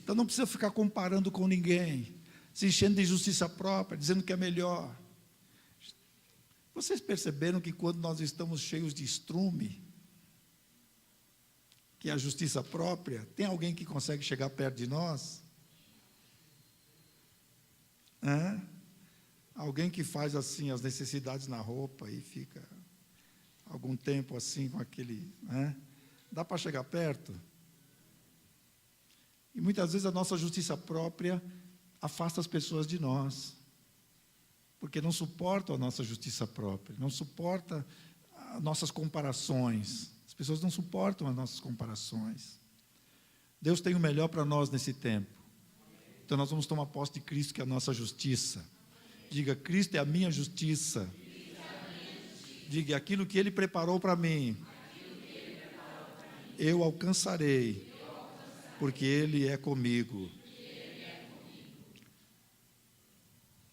Então não precisa ficar comparando com ninguém, se enchendo de justiça própria, dizendo que é melhor. Vocês perceberam que quando nós estamos cheios de estrume, que é a justiça própria, tem alguém que consegue chegar perto de nós? Alguém que faz assim as necessidades na roupa e fica algum tempo assim com aquele... Dá para chegar perto? E muitas vezes a nossa justiça própria afasta as pessoas de nós, porque não suportam a nossa justiça própria, não suportam as nossas comparações. As pessoas não suportam as nossas comparações. Deus tem o melhor para nós nesse tempo. Então nós vamos tomar posse de Cristo, que é a nossa justiça. Diga, Cristo é a minha justiça. Diga, aquilo que Ele preparou para mim, eu alcançarei, porque Ele é comigo.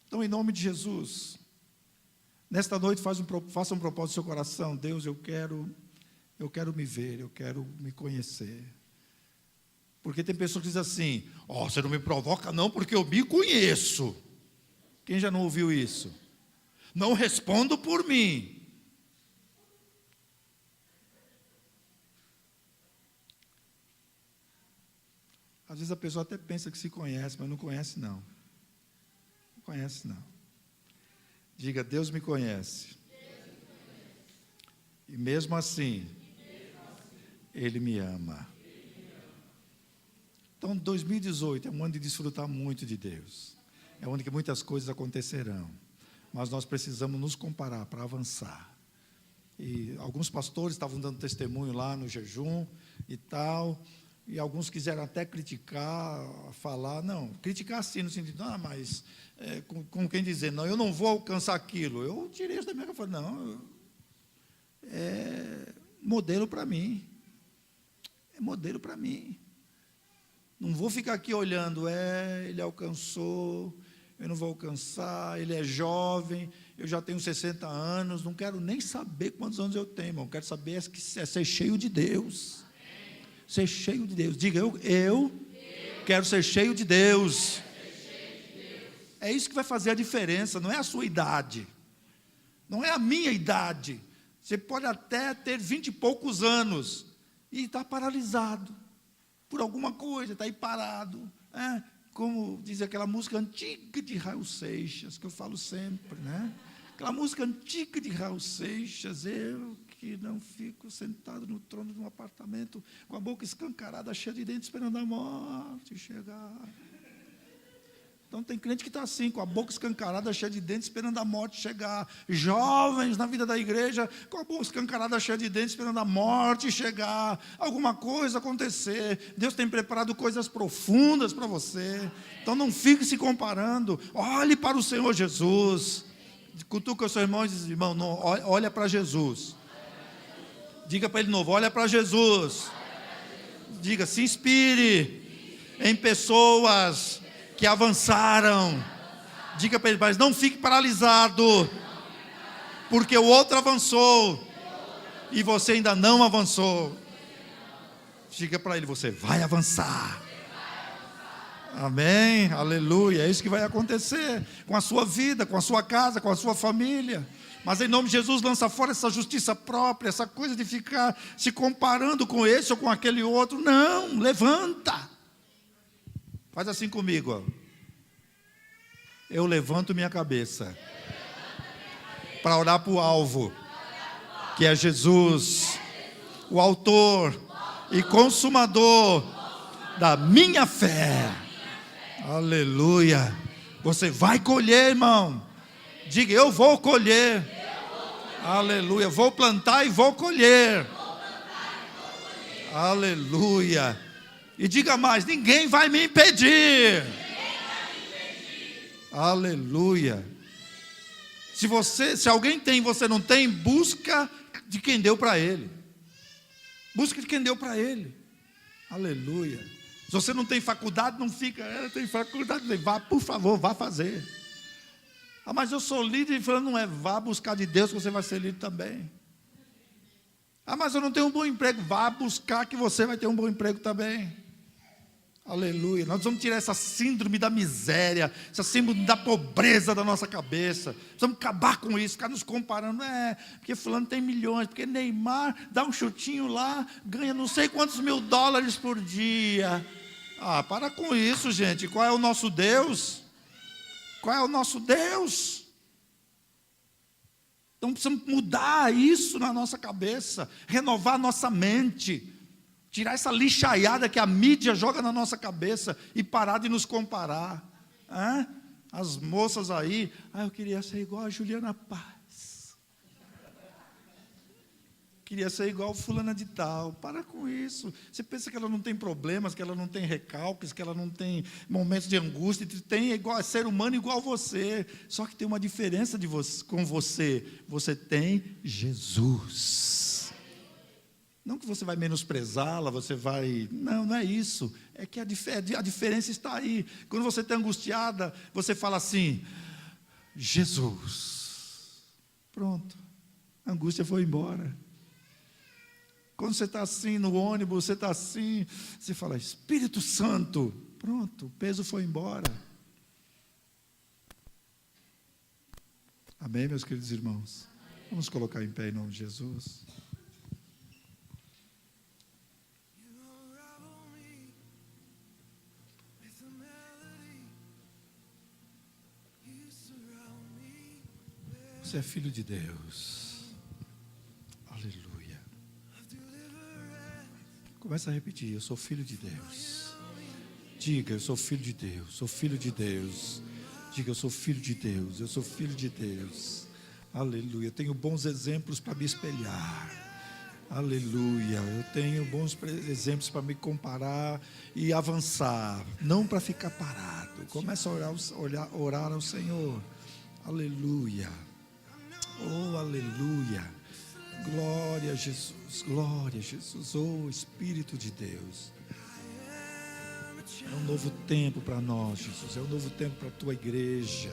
Então, em nome de Jesus, nesta noite faça um propósito no seu coração. Deus, eu quero me ver, eu quero me conhecer. Porque tem pessoas que dizem assim, você não me provoca não, porque eu me conheço. Quem já não ouviu isso? Não respondo por mim. Às vezes a pessoa até pensa que se conhece, mas não conhece não. Não conhece não. Diga, Deus me conhece. E mesmo assim, Ele me ama. Então, 2018 é um ano de desfrutar muito de Deus. É um ano que muitas coisas acontecerão. Mas nós precisamos nos comparar para avançar. E alguns pastores estavam dando testemunho lá no jejum e tal. E alguns quiseram até criticar, falar, não, criticar sim, no sentido, mas como quem dizer, não, eu não vou alcançar aquilo. Eu tirei isso da minha cabeça, falei, não, é modelo para mim. É modelo para mim. Não vou ficar aqui olhando, ele alcançou, eu não vou alcançar, ele é jovem, eu já tenho 60 anos, não quero nem saber quantos anos eu tenho, irmão, quero saber é ser cheio de Deus. Ser cheio de Deus. Diga, eu quero ser cheio de Deus. É isso que vai fazer a diferença, não é a sua idade, não é a minha idade. Você pode até ter 20 e poucos anos e estar paralisado por alguma coisa, está aí parado, como diz aquela música antiga de Raul Seixas, que eu falo sempre, né? Aquela música antiga de Raul Seixas, eu que não fico sentado no trono de um apartamento, com a boca escancarada, cheia de dentes, esperando a morte chegar. Então tem crente que está assim, com a boca escancarada, cheia de dentes, esperando a morte chegar. Jovens na vida da igreja, com a boca escancarada, cheia de dentes, esperando a morte chegar. Alguma coisa acontecer. Deus tem preparado coisas profundas para você. Então não fique se comparando. Olhe para o Senhor Jesus. Cutuca o seu irmão e diz, irmão, não, olha para Jesus. Diga para ele de novo, olha para Jesus. Diga, se inspire em pessoas que avançaram. Diga para ele, mas não fique paralisado, porque o outro avançou e você ainda não avançou. Diga para ele, você vai avançar. Amém, aleluia. É isso que vai acontecer com a sua vida, com a sua casa, com a sua família. Mas em nome de Jesus, lança fora essa justiça própria, essa coisa de ficar se comparando com esse ou com aquele outro. Não, levanta. Faz assim comigo, ó. Eu levanto minha cabeça para orar para o alvo, que é Jesus, o autor e consumador da minha fé. Aleluia. Você vai colher, irmão. Diga, eu vou colher. Aleluia. Vou plantar e vou colher. Aleluia. E diga mais, ninguém vai me impedir. Aleluia. Se alguém tem e você não tem, busca de quem deu para ele. Busca de quem deu para ele. Aleluia. Se você não tem faculdade, não fica, tem faculdade, vá, por favor, vá fazer. Mas eu sou líder, e falando, não é, vá buscar de Deus que você vai ser líder também. Mas eu não tenho um bom emprego, vá buscar que você vai ter um bom emprego também. Aleluia. Nós vamos tirar essa síndrome da miséria, essa síndrome da pobreza da nossa cabeça. Precisamos acabar com isso, ficar nos comparando. Porque fulano tem milhões, porque Neymar dá um chutinho lá, ganha não sei quantos mil dólares por dia. Para com isso, gente. Qual é o nosso Deus? Qual é o nosso Deus? Então precisamos mudar isso na nossa cabeça, renovar nossa mente. Tirar essa lixaiada que a mídia joga na nossa cabeça e parar de nos comparar. As moças aí, eu queria ser igual a Juliana Paz. Queria ser igual a fulana de tal. Para com isso. Você pensa que ela não tem problemas, que ela não tem recalques, que ela não tem momentos de angústia, tem igual, é ser humano igual a você. Só que tem uma diferença com você. Você tem Jesus. Não que você vai menosprezá-la, você vai... Não é isso. É que a diferença está aí. Quando você está angustiada, você fala assim, Jesus. Pronto. A angústia foi embora. Quando você está assim no ônibus, você está assim, você fala, Espírito Santo. Pronto, o peso foi embora. Amém, meus queridos irmãos? Vamos colocar em pé em nome de Jesus. Você é filho de Deus. Aleluia. Começa a repetir, eu sou filho de Deus. Diga, eu sou filho de Deus, sou filho de Deus. Diga, eu sou filho de Deus, eu sou filho de Deus. Aleluia, eu tenho bons exemplos para me espelhar. Aleluia, eu tenho bons exemplos para me comparar e avançar. Não para ficar parado. Começa a orar ao Senhor. Aleluia. Oh, aleluia, glória a Jesus, oh Espírito de Deus, é um novo tempo para nós, Jesus, é um novo tempo para a tua igreja,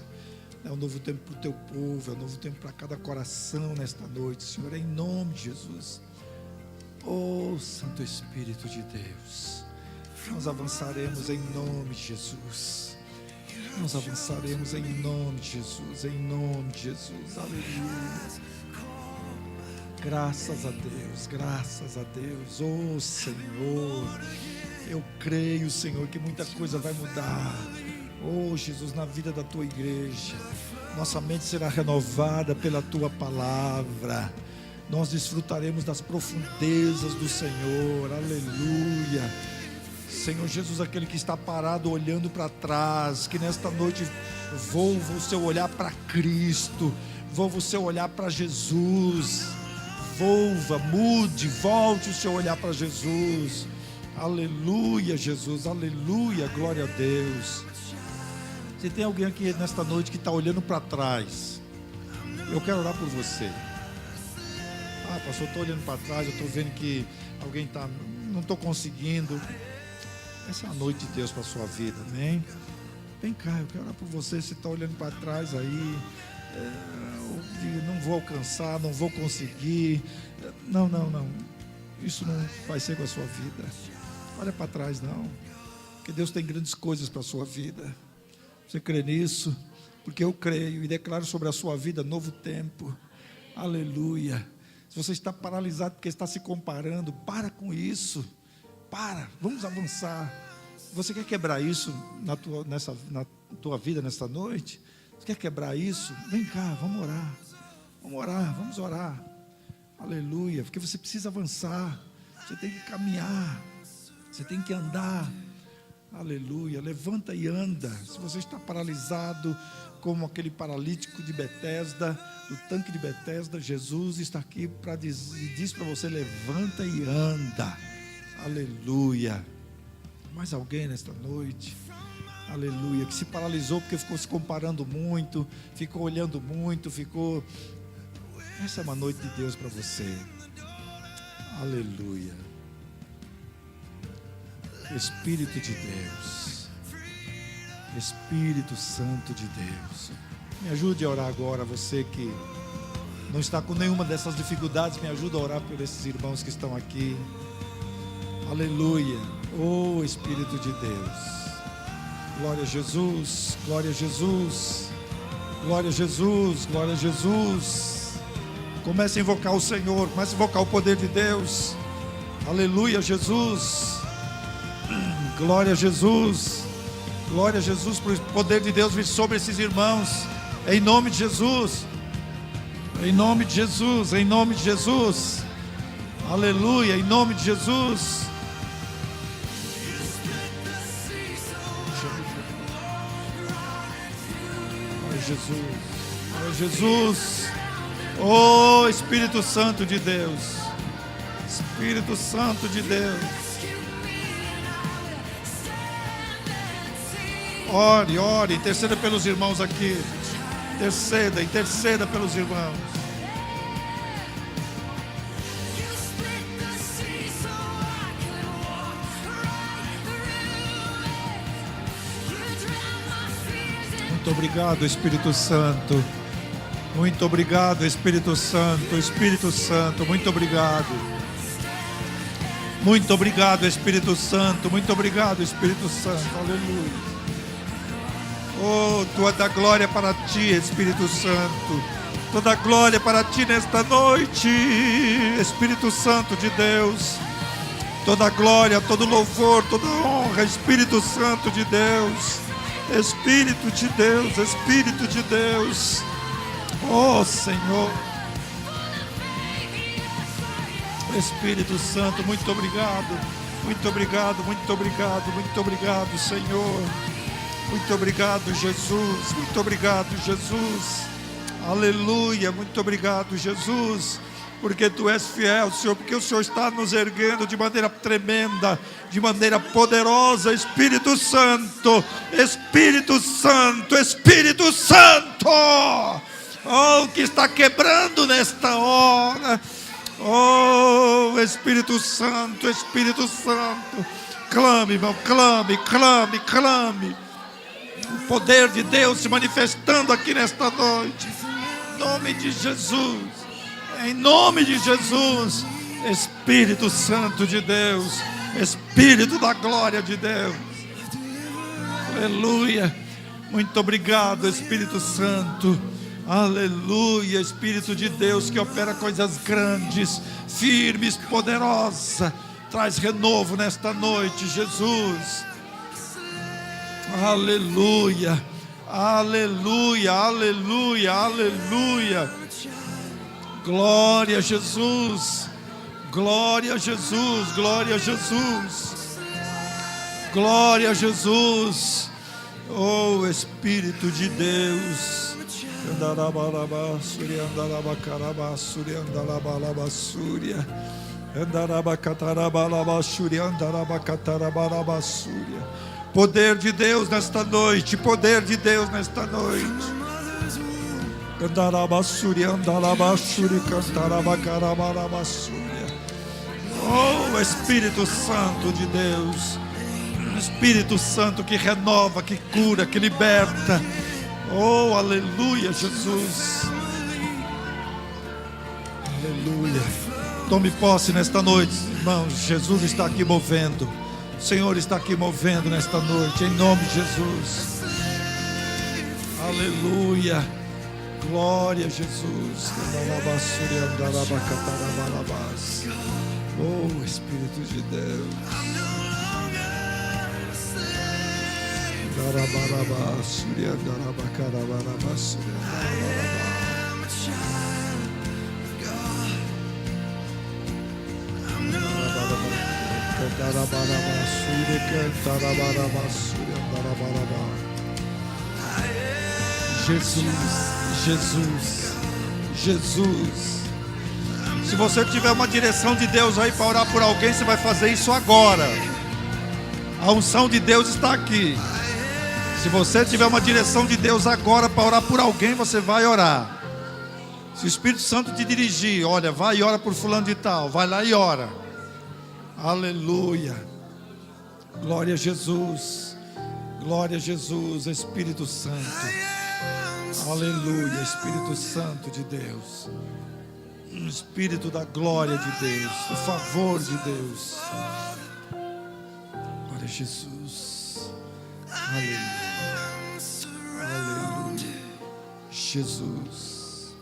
é um novo tempo para o teu povo, é um novo tempo para cada coração nesta noite, Senhor, em nome de Jesus, oh Santo Espírito de Deus, nós avançaremos em nome de Jesus. Nós avançaremos em nome de Jesus, aleluia. Graças a Deus, oh Senhor, eu creio, Senhor, que muita coisa vai mudar, oh Jesus, na vida da tua igreja, nossa mente será renovada pela tua palavra, nós desfrutaremos das profundezas do Senhor, aleluia. Senhor Jesus, aquele que está parado olhando para trás, que nesta noite volva o seu olhar para Cristo, volva o seu olhar para Jesus, volte o seu olhar para Jesus, aleluia Jesus, aleluia, glória a Deus. Se tem alguém aqui nesta noite que está olhando para trás, eu quero orar por você. Pastor, eu estou olhando para trás, eu estou vendo que alguém está, não estou conseguindo. Essa é a noite de Deus para a sua vida, amém? Vem cá, eu quero orar por você. Você está olhando para trás aí, não vou alcançar, não vou conseguir. Não, isso não vai ser com a sua vida. Olha para trás não, porque Deus tem grandes coisas para a sua vida. Você crê nisso? Porque eu creio e declaro sobre a sua vida novo tempo, aleluia. Se você está paralisado porque está se comparando, para com isso. Vamos avançar. Você quer quebrar isso na tua vida nesta noite? Você quer quebrar isso? Vem cá, vamos orar. Aleluia, porque você precisa avançar. Você tem que caminhar. Você tem que andar. Aleluia, levanta e anda. Se você está paralisado, como aquele paralítico de Betesda, do tanque de Betesda, Jesus está aqui para diz para você: levanta e anda. Aleluia. Mais alguém nesta noite? Aleluia, que se paralisou porque ficou se comparando muito, ficou olhando muito, essa é uma noite de Deus para você. Aleluia. Espírito de Deus, Espírito Santo de Deus, me ajude a orar agora. Você que não está com nenhuma dessas dificuldades, me ajuda a orar por esses irmãos que estão aqui. Aleluia, oh Espírito de Deus, glória a Jesus, glória a Jesus, glória a Jesus, glória a Jesus. Comece a invocar o Senhor, comece a invocar o poder de Deus. Aleluia, Jesus, glória a Jesus, glória a Jesus, por o poder de Deus vir sobre esses irmãos, em nome de Jesus, em nome de Jesus, em nome de Jesus. Aleluia, em nome de Jesus. Jesus. Oh, Jesus. Oh, Espírito Santo de Deus. Espírito Santo de Deus. Ore, ore, interceda pelos irmãos aqui. Interceda pelos irmãos. Muito obrigado, Espírito Santo. Muito obrigado, Espírito Santo. Espírito Santo, muito obrigado. Muito obrigado, Espírito Santo. Muito obrigado, Espírito Santo. Aleluia. Oh, toda glória para ti, Espírito Santo. Toda glória para ti nesta noite, Espírito Santo de Deus. Toda glória, todo louvor, toda honra, Espírito Santo de Deus. Espírito de Deus, Espírito de Deus. Oh, Senhor. Espírito Santo, muito obrigado. Muito obrigado, muito obrigado, muito obrigado, Senhor. Muito obrigado, Jesus. Muito obrigado, Jesus. Aleluia. Muito obrigado, Jesus. Porque Tu és fiel, Senhor. Porque o Senhor está nos erguendo de maneira tremenda, de maneira poderosa. Espírito Santo. Espírito Santo. Espírito Santo. Oh, que está quebrando nesta hora. Oh, Espírito Santo. Espírito Santo. Clame, irmão. Clame, clame, clame. O poder de Deus se manifestando aqui nesta noite. Em nome de Jesus. Em nome de Jesus. Espírito Santo de Deus. Espírito da glória de Deus. Aleluia. Muito obrigado, Espírito Santo. Aleluia. Espírito de Deus que opera coisas grandes, firmes, poderosas. Traz renovo nesta noite, Jesus. Aleluia, aleluia, aleluia, aleluia. Glória a Jesus, glória a Jesus, glória a Jesus, glória a Jesus. Oh, Espírito de Deus. Andarabalabassúria, andarabacarabassúria, andarabalabassúria, andarabacatarabalabasúria, andarabacatarabalabasúria. Poder de Deus nesta noite, poder de Deus nesta noite. Cantarabassúria, andarabassúria, cantarabacarabassúria. Oh, Espírito Santo de Deus. Espírito Santo que renova, que cura, que liberta. Oh, aleluia, Jesus. Aleluia. Tome posse nesta noite, irmãos. Jesus está aqui movendo. O Senhor está aqui movendo nesta noite, em nome de Jesus. Aleluia. Glória a Jesus. Oh, Espírito de Deus. Jesus, Jesus, Jesus. Se você tiver uma direção de Deus aí para orar por alguém, você vai fazer isso agora. A unção de Deus está aqui. Se você tiver uma direção de Deus agora para orar por alguém, você vai orar. Se o Espírito Santo te dirigir, olha, vai e ora por fulano de tal, vai lá e ora. Aleluia. Glória a Jesus. Glória a Jesus, Espírito Santo. Aleluia, Espírito Santo de Deus. Espírito da glória de Deus, o favor de Deus. Glória a Jesus. Aleluia. Aleluia. Jesus.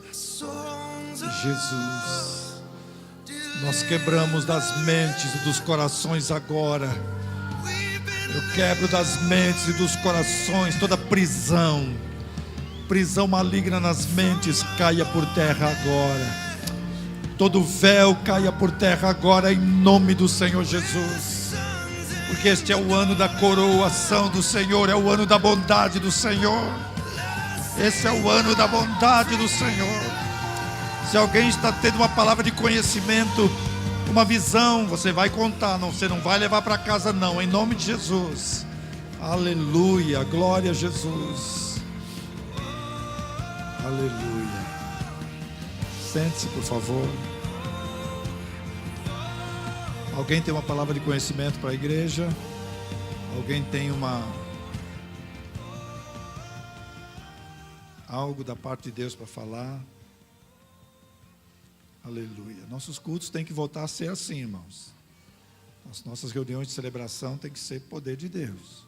Jesus. Nós quebramos das mentes e dos corações agora. Eu quebro das mentes e dos corações toda prisão maligna nas mentes, caia por terra agora. Todo véu caia por terra agora, em nome do Senhor Jesus. Porque este é o ano da coroação do Senhor, é o ano da bondade do Senhor. Esse é o ano da bondade do Senhor. Se alguém está tendo uma palavra de conhecimento, uma visão, você vai contar, não, você não vai levar para casa não, em nome de Jesus. Aleluia, glória a Jesus. Aleluia. Sente-se, por favor. Alguém tem uma palavra de conhecimento para a igreja? Alguém tem algo da parte de Deus para falar? Aleluia. Nossos cultos têm que voltar a ser assim, irmãos. As nossas reuniões de celebração têm que ser poder de Deus.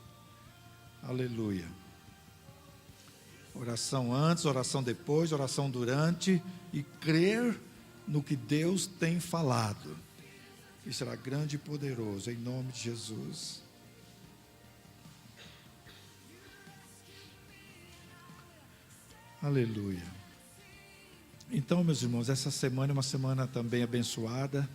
Aleluia. Oração antes, oração depois, oração durante, e crer no que Deus tem falado. Isso será grande e poderoso, em nome de Jesus. Aleluia. Então, meus irmãos, essa semana é uma semana também abençoada.